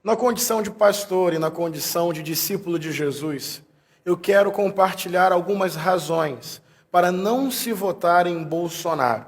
Na condição de pastor e na condição de discípulo de Jesus, eu quero compartilhar algumas razões para não se votar em Bolsonaro.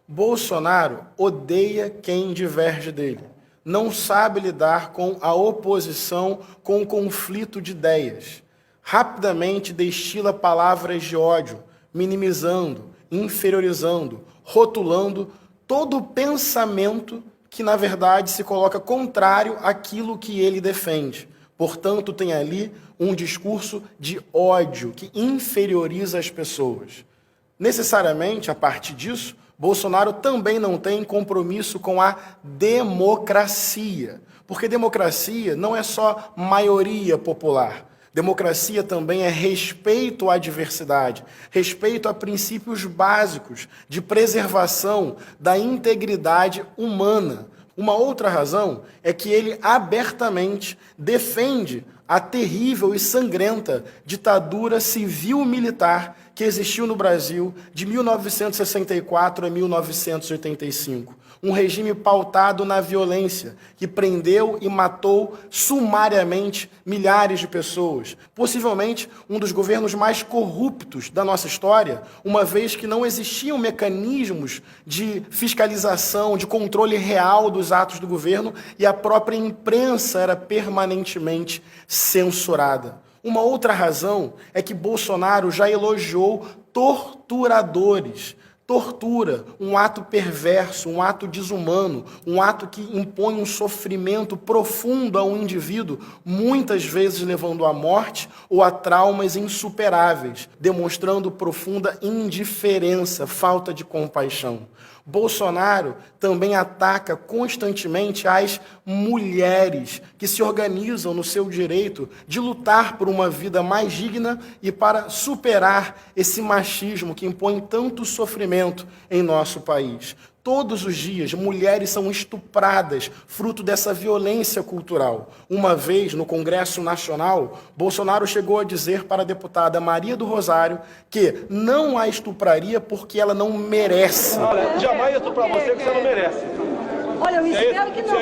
Bolsonaro odeia quem diverge dele, não sabe lidar com a oposição, com o conflito de ideias. Rapidamente destila palavras de ódio, minimizando, inferiorizando, rotulando todo o pensamento que, na verdade, se coloca contrário àquilo que ele defende. Portanto, tem ali um discurso de ódio que inferioriza as pessoas. Necessariamente, a partir disso, Bolsonaro também não tem compromisso com a democracia, porque democracia não é só maioria popular. Democracia também é respeito à diversidade, respeito a princípios básicos de preservação da integridade humana. Uma outra razão é que ele abertamente defende a terrível e sangrenta ditadura civil-militar que existiu no Brasil de 1964 a 1985. Um regime pautado na violência, que prendeu e matou sumariamente milhares de pessoas. Possivelmente um dos governos mais corruptos da nossa história, uma vez que não existiam mecanismos de fiscalização, de controle real dos atos do governo e a própria imprensa era permanentemente censurada. Uma outra razão é que Bolsonaro já elogiou torturadores. Tortura, um ato perverso, um ato desumano, um ato que impõe um sofrimento profundo a um indivíduo, muitas vezes levando à morte ou a traumas insuperáveis, demonstrando profunda indiferença, falta de compaixão. Bolsonaro também ataca constantemente as mulheres que se organizam no seu direito de lutar por uma vida mais digna e para superar esse machismo que impõe tanto sofrimento em nosso país. Todos os dias, mulheres são estupradas, fruto dessa violência cultural. Uma vez, no Congresso Nacional, Bolsonaro chegou a dizer para a deputada Maria do Rosário que não a estupraria porque ela não merece. Olha, jamais estuprar você que você não merece. Olha, eu espero que não.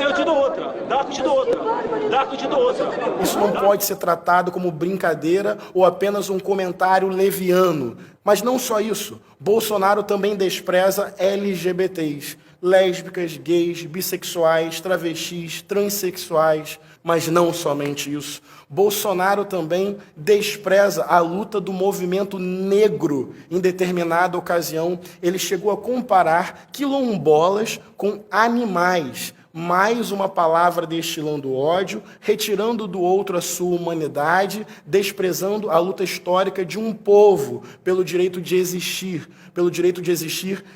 Eu te dou outra. Dá que eu te dou outra. Dá que eu te dou outra. Isso não pode ser tratado como brincadeira ou apenas um comentário leviano. Mas não só isso. Bolsonaro também despreza LGBTs, lésbicas, gays, bissexuais, travestis, transexuais, mas não somente isso. Bolsonaro também despreza a luta do movimento negro. Em determinada ocasião, ele chegou a comparar quilombolas com animais. Mais uma palavra destilando ódio, retirando do outro a sua humanidade, desprezando a luta histórica de um povo pelo direito de existir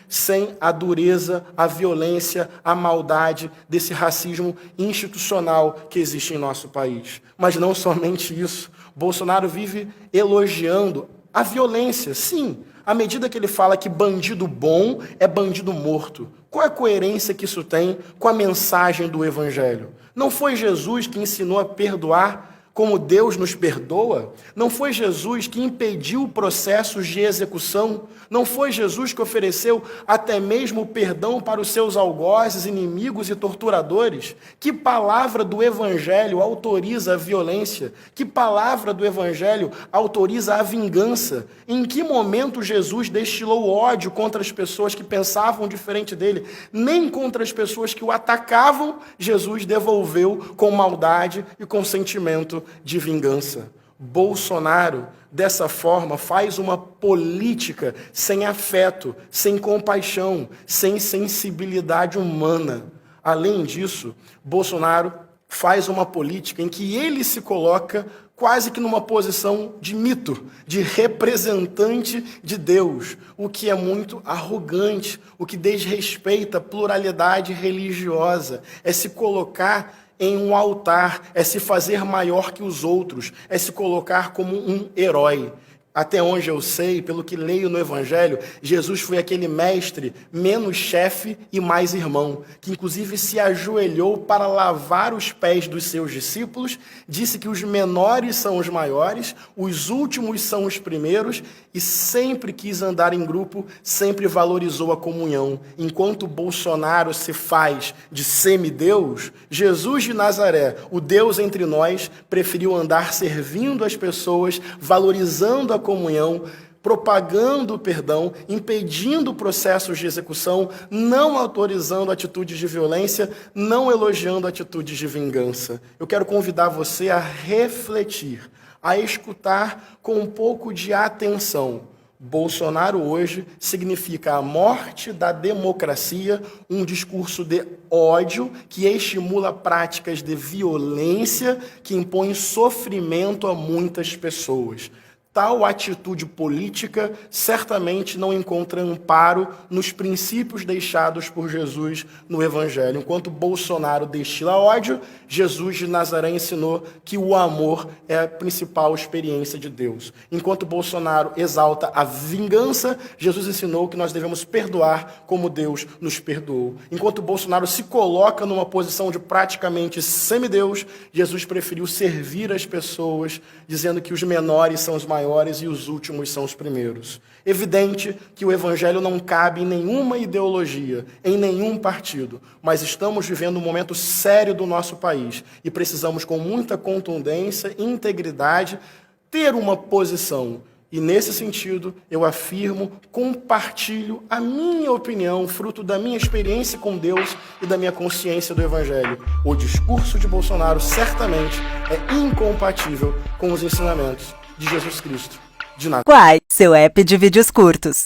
sem a dureza, a violência, a maldade desse racismo institucional que existe em nosso país. Mas não somente isso, Bolsonaro vive elogiando a violência, sim, à medida que ele fala que bandido bom é bandido morto. Qual é a coerência que isso tem com a mensagem do Evangelho? Não foi Jesus que ensinou a perdoar como Deus nos perdoa? Não foi Jesus que impediu processos de execução? Não foi Jesus que ofereceu até mesmo perdão para os seus algozes, inimigos e torturadores? Que palavra do Evangelho autoriza a violência? Que palavra do Evangelho autoriza a vingança? Em que momento Jesus destilou ódio contra as pessoas que pensavam diferente dele? Nem contra as pessoas que o atacavam, Jesus devolveu com maldade e com sentimento de vingança. Bolsonaro, dessa forma, faz uma política sem afeto, sem compaixão, sem sensibilidade humana. Além disso, Bolsonaro faz uma política em que ele se coloca quase que numa posição de mito, de representante de Deus, o que é muito arrogante, o que desrespeita a pluralidade religiosa, é se colocar em um altar, é se fazer maior que os outros, é se colocar como um herói. Até onde eu sei, pelo que leio no Evangelho, Jesus foi aquele mestre menos chefe e mais irmão, que inclusive se ajoelhou para lavar os pés dos seus discípulos, disse que os menores são os maiores, os últimos são os primeiros, e sempre quis andar em grupo, sempre valorizou a comunhão. Enquanto Bolsonaro se faz de semideus, Jesus de Nazaré, o Deus entre nós, preferiu andar servindo as pessoas, valorizando a comunhão, propagando o perdão, impedindo processos de execução, não autorizando atitudes de violência, não elogiando atitudes de vingança. Eu quero convidar você a refletir, a escutar com um pouco de atenção. Bolsonaro hoje significa a morte da democracia, um discurso de ódio que estimula práticas de violência que impõem sofrimento a muitas pessoas. Tal atitude política certamente não encontra amparo nos princípios deixados por Jesus no Evangelho. Enquanto Bolsonaro destila ódio, Jesus de Nazaré ensinou que o amor é a principal experiência de Deus. Enquanto Bolsonaro exalta a vingança, Jesus ensinou que nós devemos perdoar como Deus nos perdoou. Enquanto Bolsonaro se coloca numa posição de praticamente semideus, Jesus preferiu servir as pessoas, dizendo que os menores são os maiores e os últimos são os primeiros. Evidente que o Evangelho não cabe em nenhuma ideologia, em nenhum partido, mas estamos vivendo um momento sério do nosso país e precisamos, com muita contundência e integridade, ter uma posição. E, nesse sentido, eu afirmo, compartilho a minha opinião, fruto da minha experiência com Deus e da minha consciência do Evangelho. O discurso de Bolsonaro certamente é incompatível com os ensinamentos de Jesus Cristo de Nazaré. Quai, seu app de vídeos curtos.